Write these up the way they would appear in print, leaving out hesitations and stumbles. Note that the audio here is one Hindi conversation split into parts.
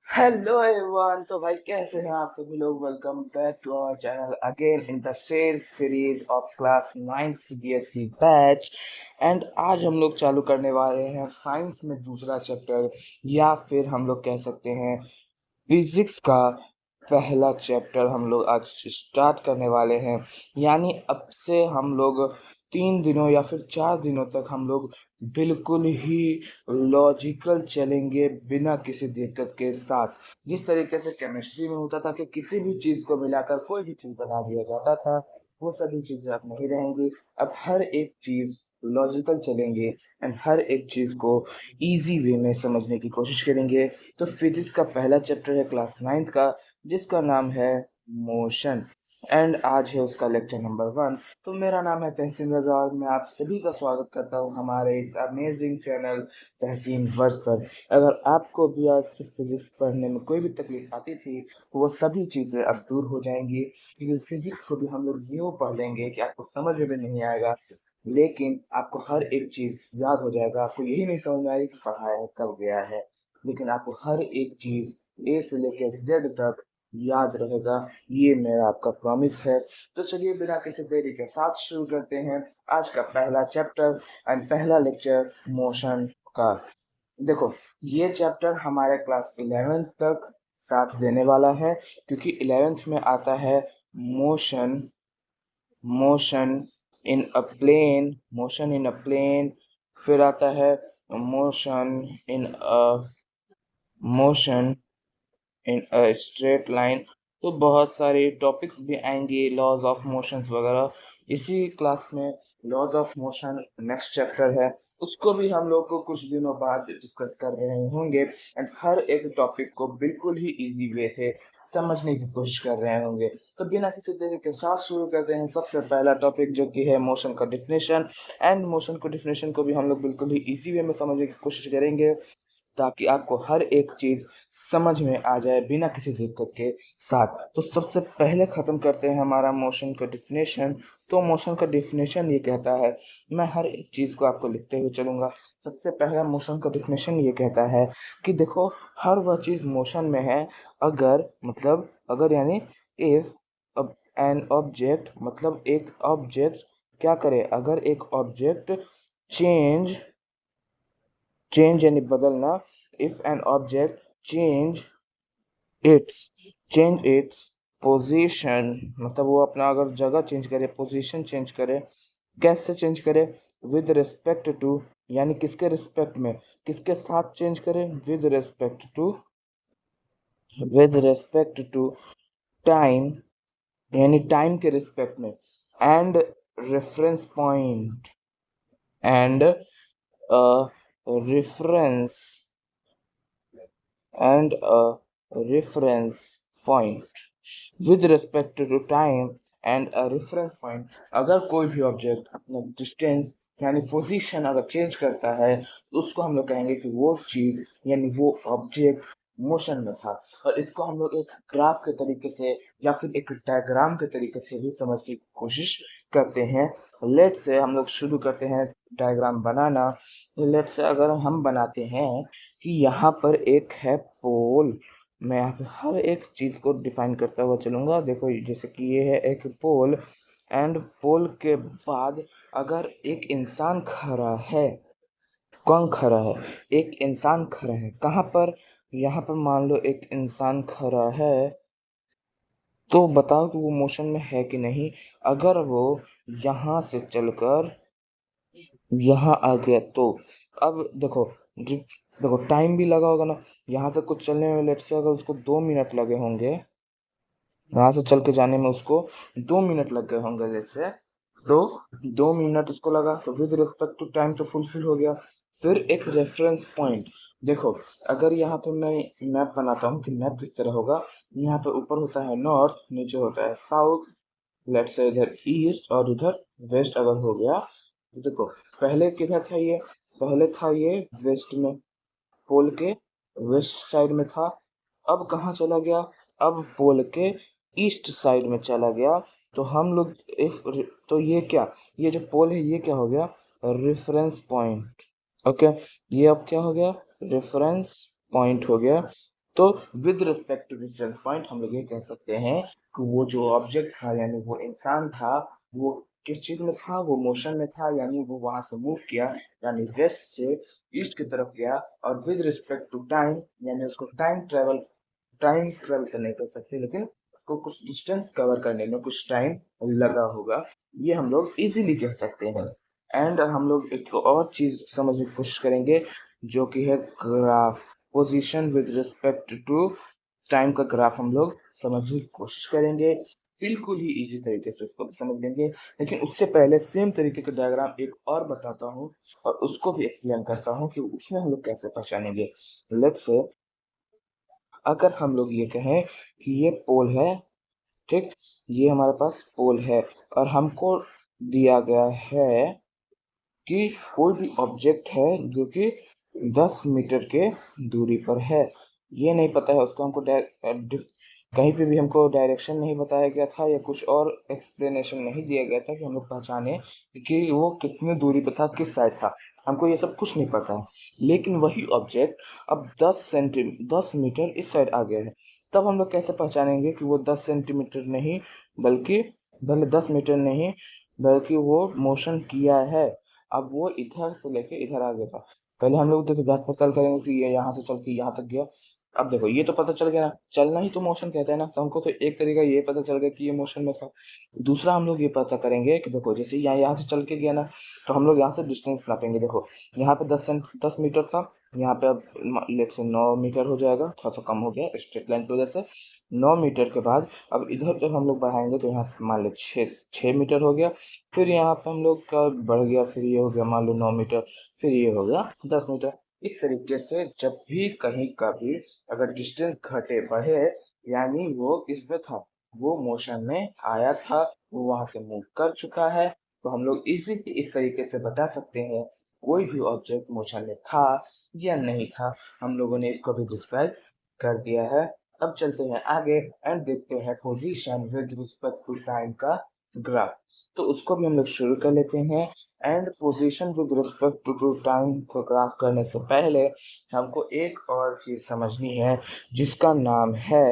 Hello everyone. तो भाई कैसे हैं आप सभी लोग। Welcome back to our channel again in the share series of class 9 CBSE batch. And आज हम लोग चालू करने वाले हैं साइंस में दूसरा चैप्टर, या फिर हम लोग कह सकते हैं फिजिक्स का पहला चैप्टर हम लोग आज स्टार्ट करने वाले हैं। यानी अब से हम लोग 3 दिनों या फिर 4 दिनों तक हम लोग बिल्कुल ही लॉजिकल चलेंगे, बिना किसी दिक्कत के साथ। जिस तरीके से केमिस्ट्री में होता था कि किसी भी चीज़ को मिलाकर कोई भी चीज़ बना दिया जाता था, वो सभी चीज़ें अब नहीं रहेंगी। अब हर एक चीज़ लॉजिकल चलेंगे एंड हर एक चीज़ को इजी वे में समझने की कोशिश करेंगे। तो फिजिक्स का पहला चैप्टर है क्लास 9th का, जिसका नाम है मोशन। एंड आज है उसका लेक्चर नंबर 1। तो मेरा नाम है तहसीन रजा और मैं आप सभी का स्वागत करता हूँ हमारे इस अमेजिंग चैनल तहसीन वर्स पर। अगर आपको भी आज से फिजिक्स पढ़ने में कोई भी तकलीफ आती थी, वो सभी चीज़ें अब दूर हो जाएंगी, क्योंकि फिजिक्स को भी हम लोग यूँ पढ़ लेंगे कि आपको समझ में भी नहीं आएगा, लेकिन आपको हर एक चीज़ याद हो जाएगा। आपको यही नहीं समझ में आएगी कि पढ़ाया है कब गया है, लेकिन आपको हर एक चीज़ ए से लेकर जेड तक याद रहेगा। ये मेरा आपका प्रॉमिस है। तो चलिए बिना किसी देरी के साथ शुरू करते हैं आज का पहला चैप्टर एंड पहला लेक्चर मोशन का। देखो, ये चैप्टर हमारे क्लास 11th तक साथ देने वाला है, क्योंकि 11th में आता है motion, motion in a plane, motion in a plane. फिर आता है motion in a motion in a straight line. तो बहुत सारे टॉपिक्स भी आएंगे, लॉज ऑफ मोशंस वगैरह। इसी क्लास में laws of motion next chapter है, उसको भी हम लोग को कुछ दिनों बाद डिस्कस कर रहे होंगे। एंड हर एक टॉपिक को बिल्कुल ही इजी वे से समझने की कोशिश कर रहे होंगे। तो बिना किसी देरी के साथ शुरू करते हैं सबसे पहला टॉपिक, जो कि है मोशन का डिफिनेशन। एंड मोशन को डिफिनेशन को भी हम लोग बिल्कुल ही इजी वे में समझने की कोशिश करेंगे, ताकि आपको हर एक चीज़ समझ में आ जाए बिना किसी दिक्कत के साथ। तो सबसे पहले ख़त्म करते हैं हमारा मोशन का डिफिनेशन। तो मोशन का डिफिनेशन ये कहता है, मैं हर एक चीज़ को आपको लिखते हुए चलूँगा। सबसे पहला मोशन का डिफिनेशन ये कहता है कि देखो, हर वह चीज़ मोशन में है अगर, मतलब अगर यानी इफ़ एन ऑब्जेक्ट, मतलब एक ऑब्जेक्ट क्या करे, अगर एक ऑब्जेक्ट चेंज, चेंज यानी बदलना, if an object change it's, change its position, मतलब वो अपना अगर जगह चेंज करे, पोजीशन चेंज करे। कैसे चेंज करे? विद रिस्पेक्ट टू, यानी किसके रिस्पेक्ट में, किसके साथ चेंज करे? विद रिस्पेक्ट टू टाइम, यानी टाइम के रिस्पेक्ट में। And reference point, and reference, and a reference point with respect to time and a reference point। अगर कोई भी ऑब्जेक्ट अपना डिस्टेंस यानी पोजीशन अगर चेंज करता है, तो उसको हम लोग कहेंगे कि वो चीज़ यानी वो ऑब्जेक्ट मोशन में था। और इसको हम लोग एक ग्राफ के तरीके से या फिर एक डायग्राम के तरीके से भी समझने की कोशिश करते हैं। लेट से हम लोग शुरू करते हैं डायग्राम बनाना। लेट से अगर हम बनाते हैं कि यहाँ पर एक है पोल। मैं यहाँ पे हर एक चीज़ को डिफाइन करता हुआ चलूँगा। देखो, जैसे कि ये है एक पोल, एंड पोल के बाद अगर एक इंसान खड़ा है, कौन खड़ा है? एक इंसान खड़ा है। कहाँ पर? यहाँ पर मान लो एक इंसान खड़ा है, तो बताओ कि वो मोशन में है कि नहीं। अगर वो यहाँ से चलकर यहाँ आ गया तो अब देखो, देखो टाइम भी लगा होगा ना। यहाँ से कुछ चलने में लेट से अगर उसको 2 मिनट लगे होंगे, यहाँ से चल के जाने में उसको 2 मिनट लग गए होंगे जैसे, तो 2 मिनट उसको लगा, तो विद रिस्पेक्ट टू टाइम तो फुलफिल हो गया। फिर एक रेफरेंस पॉइंट। देखो, अगर यहाँ पे मैं मैप बनाता हूँ कि मैप किस तरह होगा। यहाँ पे ऊपर होता है नॉर्थ, नीचे होता है साउथ, लेट्स से इधर ईस्ट और उधर वेस्ट अगर हो गया, तो देखो पहले किधर था ये? पहले था ये वेस्ट में, पोल के वेस्ट साइड में था। अब कहाँ चला गया? अब पोल के ईस्ट साइड में चला गया। तो हम लोग इफ, तो ये क्या, ये जो पोल है ये क्या हो गया? Reference point. ओके, ये अब क्या हो गया? रेफरेंस पॉइंट हो गया। तो with respect to reference point हम लोग ये कह सकते हैं कि वो जो ऑब्जेक्ट था यानी वो इंसान था, वो किस चीज में था, वो मोशन में था, यानी वो वहां से मूव किया, यानी वेस्ट से ईस्ट की तरफ गया। और विद रिस्पेक्ट टू टाइम यानी उसको टाइम ट्रेवल तो नहीं कर सकते, लेकिन उसको कुछ डिस्टेंस कवर करने में कुछ टाइम लगा होगा, ये हम लोग इजीली कह सकते हैं। एंड हम लोग एक और चीज समझने की कोशिश करेंगे जो कि है graph. Position with respect to time का ग्राफ हम लोग समझने की कोशिश करेंगे, बिल्कुल ही इजी तरीके से उसको समझ लेंगे। लेकिन उससे पहले सेम तरीके का डायग्राम एक और बताता हूँ और उसको भी एक्सप्लेन करता हूँ कि उसमें हम लोग कैसे पहचानेंगे। लेट्स से अगर हम लोग ये कहें कि ये पोल है, ठीक, ये हमारे पास पोल है और हमको दिया गया है कि कोई भी ऑब्जेक्ट है जो कि 10 मीटर के दूरी पर है। ये नहीं पता है उसको, हमको कहीं पे भी हमको डायरेक्शन नहीं बताया गया था या कुछ और एक्सप्लेनेशन नहीं दिया गया था कि हम लोग पहचाने कि वो कितनी दूरी पर था, किस साइड था। हमको ये सब कुछ नहीं पता है। लेकिन वही ऑब्जेक्ट अब 10 मीटर इस साइड आ गया है, तब हम लोग कैसे पहचानेंगे कि वो 10 सेंटीमीटर नहीं बल्कि, भले 10 मीटर नहीं बल्कि वो मोशन किया है। अब वो इधर से लेके इधर आ गया था। पहले हम लोग देखो जांच पड़ताल करेंगे कि ये यहाँ से चल के यहाँ तक गया। अब देखो ये तो पता चल गया ना, चलना ही तो मोशन कहता है ना, तो हमको तो एक तरीका ये पता चल गया कि ये मोशन में था। दूसरा हम लोग ये पता करेंगे कि देखो जैसे यहाँ से चल के गया ना, तो हम लोग यहाँ से डिस्टेंस नापेंगे। देखो यहाँ पे 10 मीटर था, यहाँ पे अब लेट से 9 मीटर हो जाएगा, थोड़ा सा कम हो गया स्ट्रेट लाइन की वजह से। 9 मीटर के बाद अब इधर जब हम लोग बढ़ाएंगे तो यहाँ मान लो 6 मीटर हो गया। फिर यहाँ पे हम लोग का बढ़ गया, फिर ये हो गया मान लो 9 मीटर, फिर ये हो गया 10 मीटर। इस तरीके से जब भी कहीं का भी अगर डिस्टेंस घटे बढ़े, यानी वो किसमें था, वो मोशन में आया था, वो वहां से मूव कर चुका है। तो हम लोग इजीली इस तरीके से बता सकते हैं कोई भी ऑब्जेक्ट मोशन में था या नहीं था। हम लोगों ने इसको भी डिस्क्राइब कर दिया है। अब चलते हैं आगे एंड देखते हैं position with respect to time का ग्राफ। तो उसको भी हम लोग शुरू कर लेते हैं। And position with respect to time को ग्राफ करने से पहले हमको एक और चीज समझनी है जिसका नाम है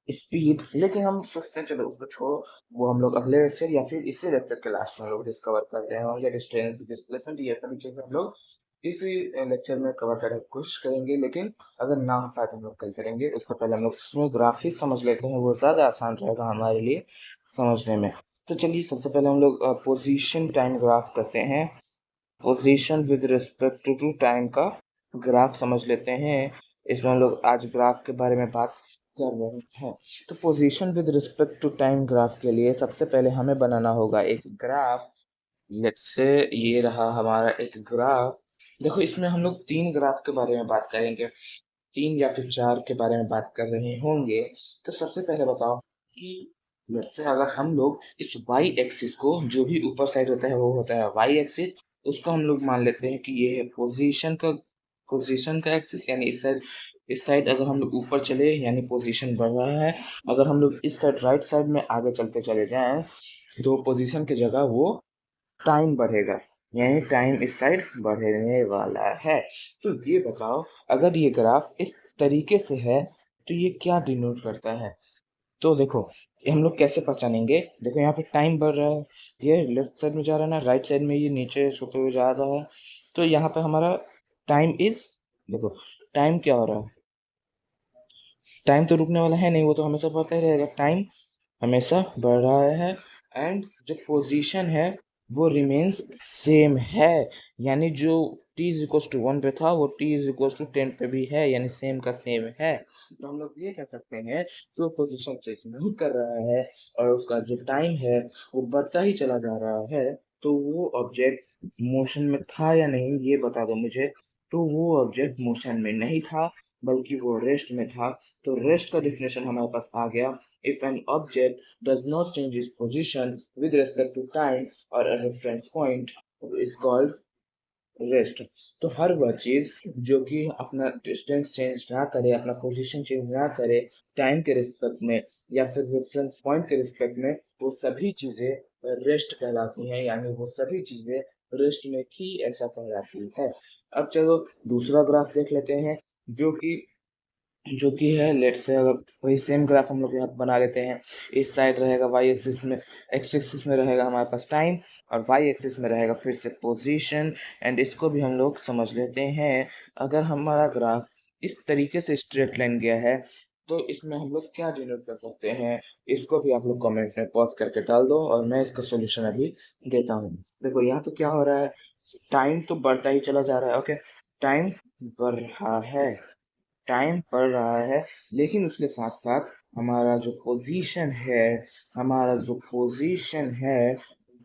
स्पीड। लेकिन हम सोचते हैं चलो उसको छोड़ो, वो हम लोग अगले लेक्चर या फिर इसी लेक्चर के लास्ट में लोग डिस्कवर करते हैं। और डिस्टेंस डिस्प्लेसमेंट ये सभी चीजें हम लोग इसी लेक्चर में कवर करने की कोशिश करेंगे, लेकिन अगर ना हो पाए तो हम लोग कल करेंगे। उससे पहले हम लोग इसमें ग्राफ ही समझ लेते हैं, वो ज़्यादा आसान रहेगा हमारे लिए समझने में। तो चलिए सबसे पहले हम लोग पोजीशन टाइम ग्राफ करते हैं। Position with respect to time का ग्राफ समझ लेते हैं। इसमें हम लोग आज ग्राफ के बारे में बात कर रहे हैं। तो position with respect to time graph के लिए सबसे पहले हमें बनाना होगा एक ग्राफ। लेट्स से ये रहा हमारा एक ग्राफ। देखो इसमें हम लोग 3 ग्राफ के बारे में बात करेंगे, 3 या फिर 4 के बारे में बात कर रहे होंगे। तो सबसे पहले बताओ कि लेट्स से अगर हम लोग इस वाई एक्सिस को, जो भी ऊपर साइड होता है वो होता है वाई एक्सिस, उसको हम लोग मान लेते हैं कि ये है पोजीशन का एक्सिस, यानी इस साइड अगर हम लोग ऊपर चले यानी पोजीशन बढ़ रहा है। अगर हम लोग इस साइड राइट साइड में आगे चलते चले जाएं तो पोजीशन की जगह वो टाइम बढ़ेगा, यानी टाइम इस साइड बढ़ने वाला है। तो ये बताओ अगर ये ग्राफ इस तरीके से है तो ये क्या डिनोट करता है। तो देखो ये हम लोग कैसे पहचानेंगे। देखो यहाँ पे टाइम बढ़ रहा है, ये लेफ्ट साइड में जा रहा है ना, राइट साइड में ये नीचे होते हुए जा रहा है। तो यहाँ पे हमारा टाइम इज, देखो टाइम क्या हो रहा है, टाइम तो रुकने वाला है नहीं, वो तो हमेशा बढ़ता ही रहेगा। टाइम हमेशा बढ़ रहा है एंड जो पोजीशन है वो रिमेन्स सेम है, यानी जो t इज इक्वल टू 1 पे था वो t इज इक्वल टू 10 पे भी है, यानी सेम का सेम है। तो हम लोग ये कह सकते हैं कि वो पोजीशन चेंज नहीं कर रहा है और उसका जो टाइम है वो बढ़ता ही चला जा रहा है। तो वो ऑब्जेक्ट मोशन में था या नहीं ये बता दो मुझे। तो वो ऑब्जेक्ट मोशन में नहीं था बल्कि वो रेस्ट में था। तो रेस्ट का डिफिनेशन हमारे पास आ गया, if an object does not change its position with respect to time or a reference point is called rest. तो हर वह चीज जो कि अपना डिस्टेंस चेंज ना करे, अपना पोजीशन चेंज ना करे टाइम के रिस्पेक्ट में या फिर रेफरेंस पॉइंट के रिस्पेक्ट में, वो सभी चीजें रेस्ट कहलाती हैं, यानी वो सभी चीजें रेस्ट में थी, ऐसा कहलाती है। अब चलो दूसरा ग्राफ देख लेते हैं, जो कि है लेट से, अगर वही सेम ग्राफ हम लोग यहाँ बना लेते हैं। इस साइड रहेगा वाई एक्सिस में, एक्स एक्सिस में रहेगा हमारे पास टाइम, और वाई एक्सिस में रहेगा फिर से पोजीशन। एंड इसको भी हम लोग समझ लेते हैं। अगर हमारा ग्राफ इस तरीके से स्ट्रेट लाइन गया है तो इसमें हम लोग क्या डिनोट कर सकते हैं, इसको भी आप लोग कमेंट में पॉज करके डाल दो और मैं इसका सोल्यूशन अभी देता हूँ। देखो यहाँ पे क्या हो रहा है, टाइम तो बढ़ता ही चला जा रहा है। ओके, टाइम बढ़ रहा है, टाइम पड़ रहा है, लेकिन उसके साथ साथ हमारा जो पोजीशन है, हमारा जो पोजीशन है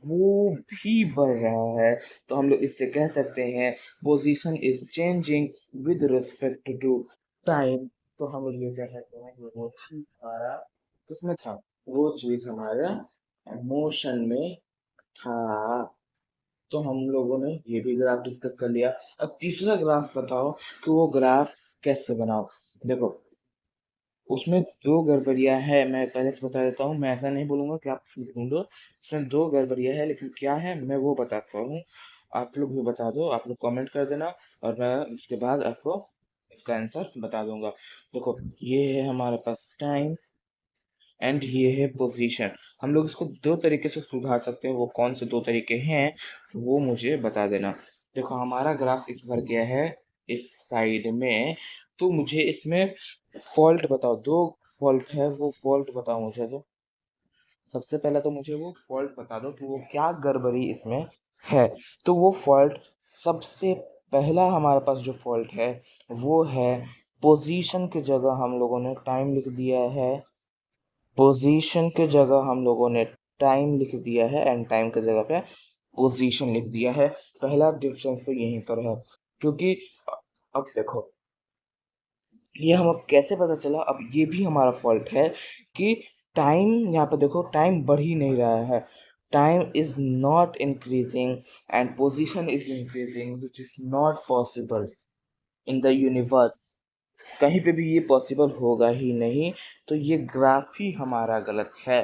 वो भी बढ़ रहा है। तो हम लोग इससे कह सकते हैं position is changing with respect to time. तो हम लोग ये कह सकते हैं कि वो चीज हमारा किसमें था, वो चीज हमारा मोशन में था। तो हम लोगों ने ये भी ग्राफ डिस्कस कर लिया। अब तीसरा ग्राफ बताओ कि वो ग्राफ कैसे बनाओ। देखो उसमें दो गड़बड़ियां है, मैं पहले से बता देता हूँ, मैं ऐसा नहीं बोलूंगा कि आप उसमें ढूंढो। उसमें दो गड़बड़ियां है, लेकिन क्या है मैं वो बताता हूँ, आप लोग भी बता दो, आप लोग कमेंट कर देना और मैं उसके बाद आपको इसका आंसर बता दूंगा। देखो ये है हमारे पास टाइम एंड ये है पोजीशन। हम लोग इसको दो तरीके से सुधार सकते हैं, वो कौन से दो तरीके हैं वो मुझे बता देना। देखो हमारा ग्राफ इस भर गया है इस साइड में, तो मुझे इसमें फॉल्ट बताओ, दो फॉल्ट है वो फॉल्ट बताओ मुझे। तो सबसे पहले तो मुझे वो फॉल्ट बता दो कि वो क्या गड़बड़ी इसमें है। तो वो फॉल्ट, सबसे पहला हमारे पास जो फॉल्ट है वो है पोजीशन की जगह हम लोगों ने टाइम लिख दिया है, पोजीशन के जगह हम लोगों ने टाइम लिख दिया है एंड टाइम की जगह पे पोजीशन लिख दिया है। पहला डिफरेंस तो यहीं पर है, क्योंकि अब देखो ये हम अब कैसे पता चला, अब ये भी हमारा फॉल्ट है कि टाइम, यहाँ पे देखो टाइम बढ़ ही नहीं रहा है, time is not increasing and position is increasing which is not possible in the universe. कहीं पे भी ये पॉसिबल होगा ही नहीं, तो ये ग्राफ ही हमारा गलत है।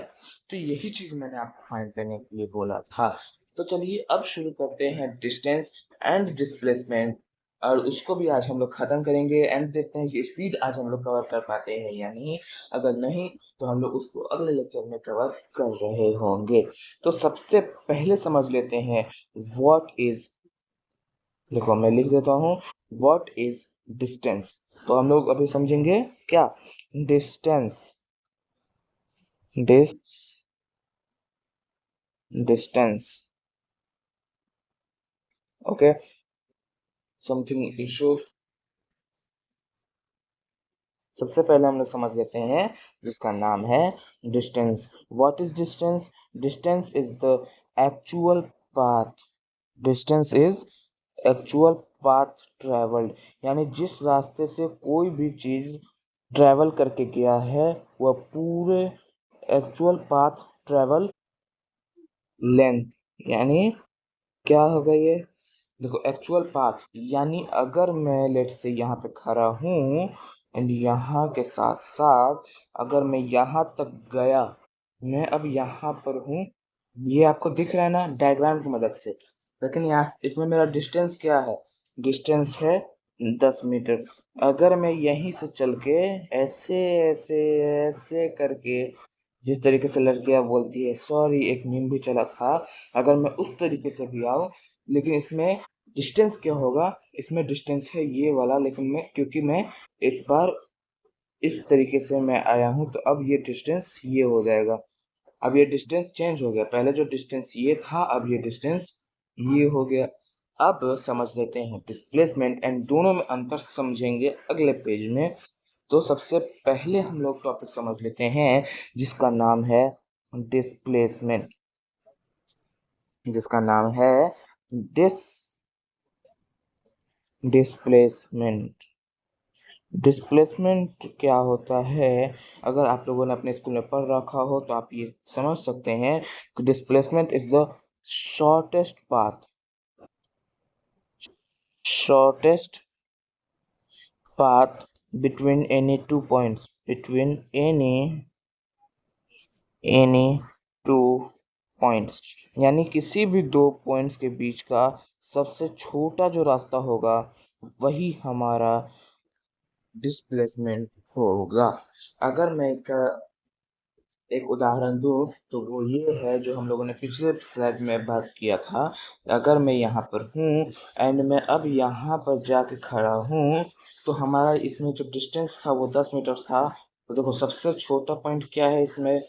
तो यही चीज मैंने आपको फाइंड करने के लिए बोला था। तो चलिए अब शुरू करते हैं डिस्टेंस एंड डिस्प्लेसमेंट, और उसको भी आज हम लोग खत्म करेंगे एंड देखते हैं कि स्पीड आज हम लोग कवर कर पाते हैं या नहीं। अगर नहीं तो हम लोग उसको अगले लेक्चर में कवर कर रहे होंगे। तो सबसे पहले समझ लेते हैं व्हाट इज, देखो मैं लिख देता हूँ, व्हाट इज डिस्टेंस। तो हम लोग अभी समझेंगे क्या distance, dis distance. Okay, something issue. सबसे पहले हम लोग समझ लेते हैं जिसका नाम है distance. What is distance? Distance is the actual path, distance is actual path travelled, यानी जिस रास्ते से कोई भी चीज ट्रेवल करके गया है वह पूरे एक्चुअल पाथ ट्रेवल लेंथ, यानी क्या होगा ये, देखो एक्चुअल पाथ यानी अगर मैं लेट से यहाँ पे खड़ा हूँ एंड यहाँ के साथ साथ अगर मैं यहाँ तक गया, मैं अब यहाँ पर हूँ, ये आपको दिख रहा है ना डायग्राम की मदद से, लेकिन यहाँ इसमें मेरा डिस्टेंस क्या है, डिस्टेंस है 10 मीटर। अगर मैं यहीं से चल के ऐसे ऐसे ऐसे करके, जिस तरीके से लड़कियां बोलती है, सॉरी एक मीम भी चला था, अगर मैं उस तरीके से भी आऊँ, लेकिन इसमें डिस्टेंस क्या होगा, इसमें डिस्टेंस है ये वाला, लेकिन मैं क्योंकि मैं इस बार इस तरीके से मैं आया हूँ तो अब ये डिस्टेंस ये हो जाएगा। अब ये डिस्टेंस चेंज हो गया, पहले जो डिस्टेंस ये था अब ये डिस्टेंस ये हो गया। अब समझ लेते हैं डिस्प्लेसमेंट एंड दोनों में अंतर समझेंगे अगले पेज में। तो सबसे पहले हम लोग टॉपिक समझ लेते हैं जिसका नाम है डिस्प्लेसमेंट, जिसका नाम है डिस डिस्प्लेसमेंट। डिस्प्लेसमेंट क्या होता है, अगर आप लोगों ने अपने स्कूल में पढ़ रखा हो तो आप ये समझ सकते हैं कि displacement is the shortest path, shortest path between any two points, between any two points, यानी किसी भी दो पॉइंट्स के बीच का सबसे छोटा जो रास्ता होगा वही हमारा डिस्प्लेसमेंट होगा। अगर मैं इसका एक उदाहरण दूँ तो वो ये है जो हम लोगों ने पिछले स्लाइड में बात किया था। अगर मैं यहाँ पर हूँ एंड मैं अब यहाँ पर जाके खड़ा हूँ तो हमारा इसमें जो डिस्टेंस था वो 10 मीटर था। तो देखो सबसे छोटा पॉइंट क्या है इसमें,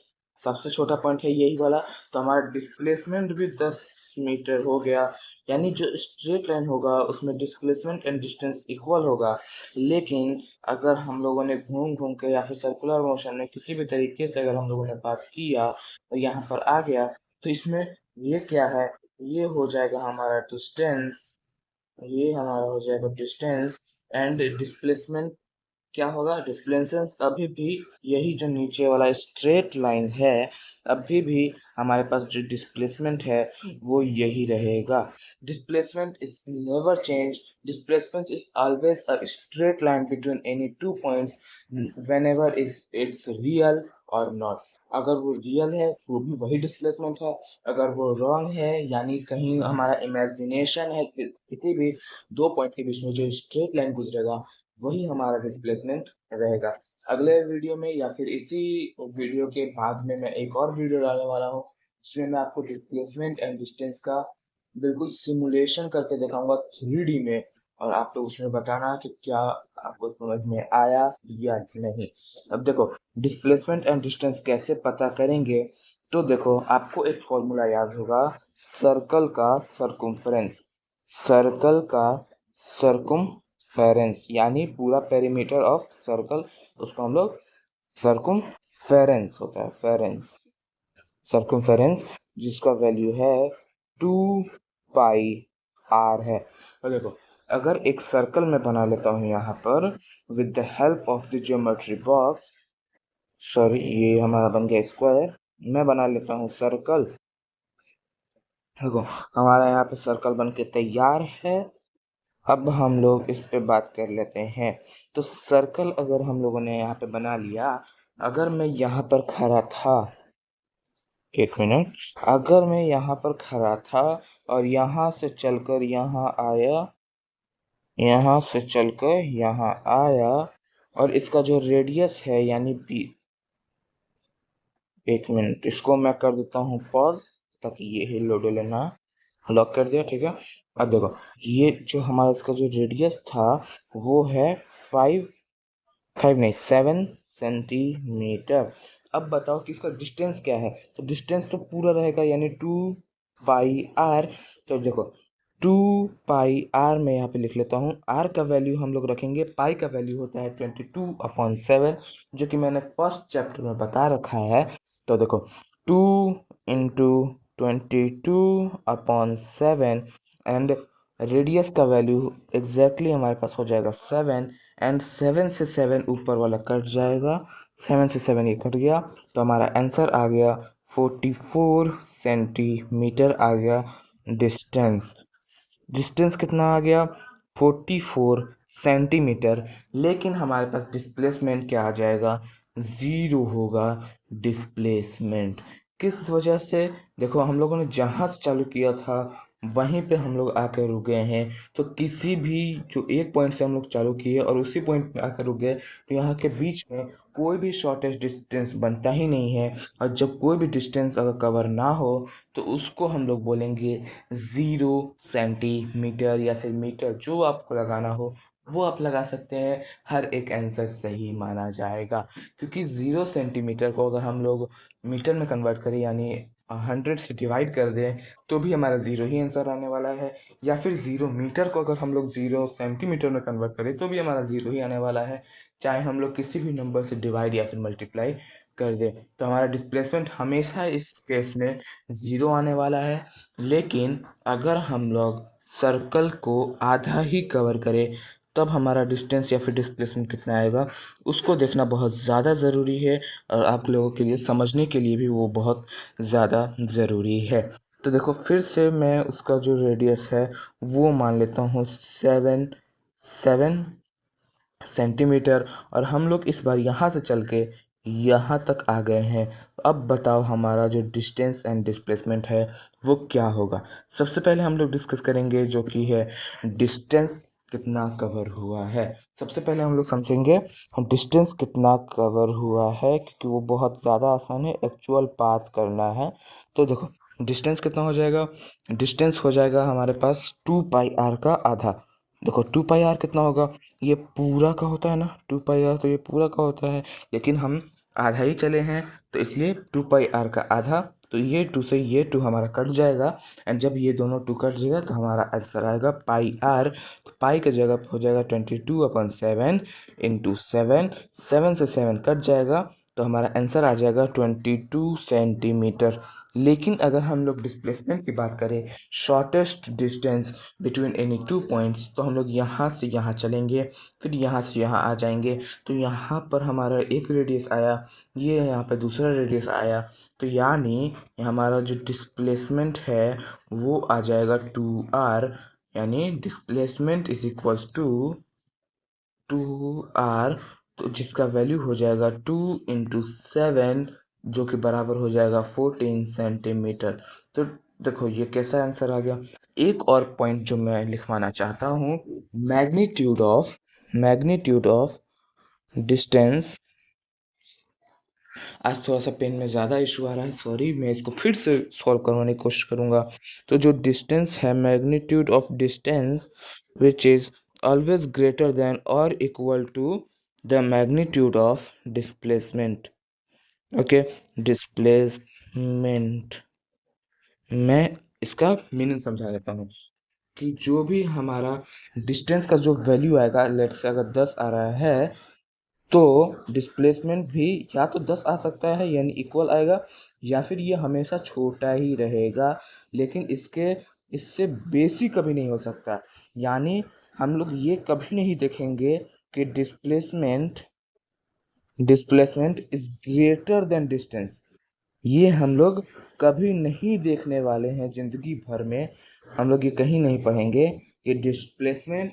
सबसे छोटा पॉइंट है यही वाला। तो हमारा डिस्प्लेसमेंट भी 10 मीटर हो गया, यानी जो स्ट्रेट लाइन होगा उसमें डिस्प्लेसमेंट एंड डिस्टेंस इक्वल होगा। लेकिन अगर हम लोगों ने घूम घूम के या फिर सर्कुलर मोशन में किसी भी तरीके से अगर हम लोगों ने बात किया और यहाँ पर आ गया तो इसमें ये क्या है, ये हो जाएगा हमारा डिस्टेंस, ये हमारा हो जाएगा डिस्टेंस एंड डिस्प्लेसमेंट क्या होगा, डिस्प्लेसमेंट अभी भी यही जो नीचे वाला स्ट्रेट लाइन है, अभी भी हमारे पास जो डिस्प्लेसमेंट है वो यही रहेगा। Displacement is never change, displacement is always a straight line between any two points whenever is it's real और नॉट। अगर वो रियल है वो भी वही डिस्प्लेसमेंट है, अगर वो रॉन्ग है यानी कहीं हमारा इमेजिनेशन है किसी भी दो पॉइंट के बीच में जो स्ट्रेट लाइन गुजरेगा वही हमारा डिस्प्लेसमेंट रहेगा। अगले वीडियो में या फिर इसी वीडियो के बाद में मैं एक और वीडियो डालने वाला हूँ जिसमें मैं आपको डिस्प्लेसमेंट एंड डिस्टेंस का बिल्कुल सिमुलेशन करके दिखाऊंगा 3D में, और आप लोग उसमें बताना कि क्या आपको समझ में आया या नहीं। अब देखो डिस्प्लेसमेंट एंड डिस्टेंस कैसे पता करेंगे, तो देखो आपको एक फॉर्मूला याद होगा, सर्कल का सरकमफ्रेंस, सर्कल का सरकमफेरेंस यानी पूरा पेरीमीटर ऑफ सर्कल, उसको हम लोग सरकमफेरेंस होता है, फेरेंस, सरकमफेरेंस, जिसका वैल्यू है 2 पाई r है। और देखो अगर एक सर्कल मैं बना लेता हूँ यहाँ पर with the help of the geometry box, sorry ये हमारा बन गया स्क्वायर, मैं बना लेता हूँ सर्कल। देखो हमारा यहाँ पे सर्कल बन के तैयार है। अब हम लोग इस पे बात कर लेते हैं। तो सर्कल अगर हम लोगों ने यहाँ पे बना लिया, अगर मैं यहाँ पर खड़ा था, एक मिनट, अगर मैं यहाँ पर खड़ा था और यहाँ से चलकर यहाँ आया, यहाँ से चलकर यहाँ आया, और इसका जो रेडियस है यानी बी, एक मिनट इसको मैं कर देता हूँ पॉज ताकि ये हिल डुल ना, लॉक कर दिया, ठीक है। अब देखो ये जो हमारा इसका जो रेडियस था वो है 7 सेंटीमीटर। अब बताओ कि इसका डिस्टेंस क्या है, तो डिस्टेंस तो पूरा रहेगा यानी 2 पाई r। तो देखो 2 पाई r मैं यहाँ पे लिख लेता हूँ, r का वैल्यू हम लोग रखेंगे, पाई का वैल्यू होता है 22/7 जो कि मैंने फर्स्ट चैप्टर में बता रखा है। तो देखो 2 × 22/7 एंड रेडियस का वैल्यू एग्जैक्टली हमारे पास हो जाएगा 7, एंड 7 से 7 ऊपर वाला कट जाएगा, 7 से 7 ये कट गया, तो हमारा आंसर आ गया 44 सेंटीमीटर आ गया डिस्टेंस। डिस्टेंस कितना आ गया 44 सेंटीमीटर, लेकिन हमारे पास डिस्प्लेसमेंट क्या आ जाएगा, 0 होगा डिस्प्लेसमेंट। किस वजह से, देखो हम लोगों ने जहाँ से चालू किया था वहीं पे हम लोग आकर रुक गए हैं। तो किसी भी जो एक पॉइंट से हम लोग चालू किए और उसी पॉइंट पे आकर रुक गए तो यहाँ के बीच में कोई भी शॉर्टेस्ट डिस्टेंस बनता ही नहीं है। और जब कोई भी डिस्टेंस अगर कवर ना हो तो उसको हम लोग बोलेंगे 0 सेंटीमीटर या फिर मीटर, जो आपको लगाना हो वो आप लगा सकते हैं, हर एक आंसर सही माना जाएगा। क्योंकि 0 सेंटीमीटर को अगर हम लोग मीटर में कन्वर्ट करें यानी 100 से डिवाइड कर दें तो भी हमारा 0 ही आंसर आने वाला है, या फिर 0 मीटर को अगर हम लोग 0 सेंटीमीटर में कन्वर्ट करें तो भी हमारा 0 ही आने वाला है, चाहे हम लोग किसी भी नंबर से डिवाइड या फिर मल्टीप्लाई कर दें। तो हमारा डिस्प्लेसमेंट हमेशा इस केस में 0 आने वाला है। लेकिन अगर हम लोग सर्कल को आधा ही कवर करें तब हमारा डिस्टेंस या फिर डिस्प्लेसमेंट कितना आएगा उसको देखना बहुत ज़्यादा ज़रूरी है, और आप लोगों के लिए समझने के लिए भी वो बहुत ज़्यादा ज़रूरी है। तो देखो फिर से मैं उसका जो रेडियस है वो मान लेता हूँ 7 सेंटीमीटर, और हम लोग इस बार यहाँ से चल के यहाँ तक आ गए हैं। अब बताओ हमारा जो डिस्टेंस एंड डिस्प्लेसमेंट है वो क्या होगा। सबसे पहले हम लोग डिस्कस करेंगे जो कि है डिस्टेंस कितना कवर हुआ है। सबसे पहले हम लोग समझेंगे हम डिस्टेंस कितना कवर हुआ है, क्योंकि वो बहुत ज़्यादा आसान है एक्चुअल पाथ करना है। तो देखो डिस्टेंस कितना हो जाएगा। डिस्टेंस हो जाएगा हमारे पास 2 पाई आर का आधा। देखो 2 पाई आर कितना होगा, ये पूरा का होता है ना 2 पाई आर, तो ये पूरा का होता है, लेकिन हम आधा ही चले हैं तो इसलिए 2 पाई आर का आधा। तो ये 2 से ये 2 हमारा कट जाएगा, एंड जब ये दोनों 2 कट जाएगा तो हमारा आंसर आएगा पाई आर। तो पाई की जगह पे हो जाएगा 22/7 इंटू 7। 7 से 7 कट जाएगा तो हमारा आंसर आ जाएगा 22 सेंटीमीटर। लेकिन अगर हम लोग डिस्प्लेसमेंट की बात करें, shortest distance between any 2 points, तो हम लोग यहाँ से यहाँ चलेंगे, फिर यहाँ से यहाँ आ जाएंगे। तो यहाँ पर हमारा एक रेडियस आया, ये यहाँ पे दूसरा रेडियस आया, तो यानी हमारा जो डिस्प्लेसमेंट है वो आ जाएगा 2r। यानी displacement is equals to 2r, तो जिसका वैल्यू हो जाएगा 2 × 7, जो कि बराबर हो जाएगा 14 सेंटीमीटर। तो देखो ये कैसा आंसर आ गया। एक और पॉइंट जो मैं लिखवाना चाहता हूँ, मैग्नीट्यूड ऑफ डिस्टेंस। आज थोड़ा सा पेन में ज़्यादा इशू आ रहा है, सॉरी, मैं इसको फिर से सॉल्व करवाने की कोशिश करूँगा। तो जो डिस्टेंस है, magnitude of distance which is always greater than और equal to the magnitude of displacement. Okay, displacement, मैं इसका मीनिंग समझा देता हूँ कि जो भी हमारा डिस्टेंस का जो वैल्यू आएगा, लेट्स से अगर 10 आ रहा है तो डिस्प्लेसमेंट भी या तो 10 आ सकता है यानी इक्वल आएगा, या फिर ये हमेशा छोटा ही रहेगा, लेकिन इससे बेसी कभी नहीं हो सकता। यानी हम लोग ये कभी नहीं देखेंगे कि displacement is greater than distance. ये हम लोग कभी नहीं देखने वाले हैं ज़िंदगी भर में। हम लोग ये कहीं नहीं पढ़ेंगे कि displacement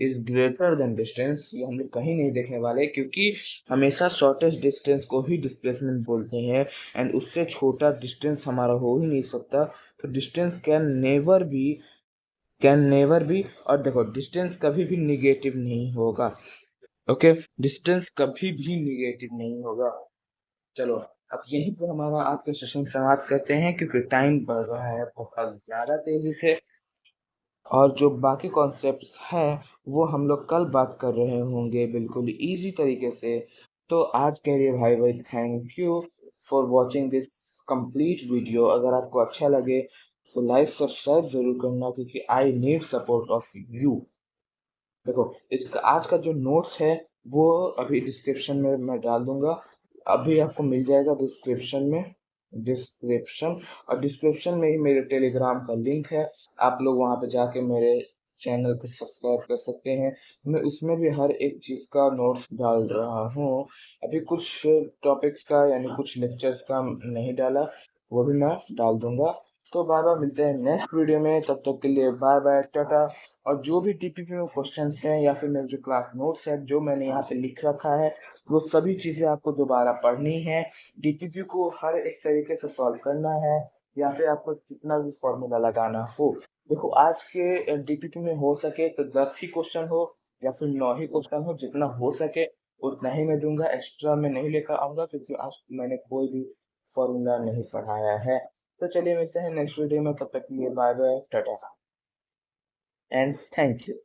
is greater than distance, ये हम लोग कहीं नहीं देखने वाले, क्योंकि हमेशा शॉर्टेस्ट डिस्टेंस को ही डिस्प्लेसमेंट बोलते हैं, एंड उससे छोटा डिस्टेंस हमारा हो ही नहीं सकता। तो डिस्टेंस कैन नेवर बी, और देखो डिस्टेंस कभी भी निगेटिव नहीं होगा। ओके, डिस्टेंस कभी भी निगेटिव नहीं होगा। चलो अब यहीं पर हमारा आज का सेशन समाप्त करते हैं, क्योंकि टाइम बढ़ रहा है बहुत ज़्यादा तेज़ी से, और जो बाकी कॉन्सेप्ट्स हैं वो हम लोग कल बात कर रहे होंगे बिल्कुल इजी तरीके से। तो आज के लिए भाई भाई thank you for watching this complete video. अगर आपको अच्छा लगे तो लाइक सब्सक्राइब ज़रूर करना, क्योंकि I need support of you. देखो इसका आज का जो नोट्स है वो अभी डिस्क्रिप्शन में मैं डाल दूंगा, अभी आपको मिल जाएगा डिस्क्रिप्शन, और डिस्क्रिप्शन में ही मेरे टेलीग्राम का लिंक है। आप लोग वहाँ पे जाके मेरे चैनल को सब्सक्राइब कर सकते हैं। मैं उसमें भी हर एक चीज़ का नोट्स डाल रहा हूँ। अभी कुछ टॉपिक्स का यानी कुछ लेक्चर्स का नहीं डाला, वो भी मैं डाल दूंगा। तो बाय बाय, मिलते हैं नेक्स्ट वीडियो में, तब तक के लिए बाय बाय, टाटा। और जो भी टीपीपी में क्वेश्चंस हैं या फिर मेरे जो क्लास नोट्स है जो मैंने यहाँ पे लिख रखा है, वो सभी चीज़ें आपको दोबारा पढ़नी है। डीपीपी को हर एक तरीके से सॉल्व करना है, या फिर आपको कितना भी फॉर्मूला लगाना हो। देखो आज के डीपीपी में हो सके तो 10 ही क्वेश्चन हो या फिर 9 ही क्वेश्चन हो, जितना हो सके उतना ही मैं दूंगा, एक्स्ट्रा में नहीं लेकर आऊंगा, क्योंकि आज मैंने कोई भी फॉर्मूला नहीं पढ़ाया है। तो चलिए मिलते हैं नेक्स्ट वीडियो में, तब तक के लिए bye bye, tata and thank you.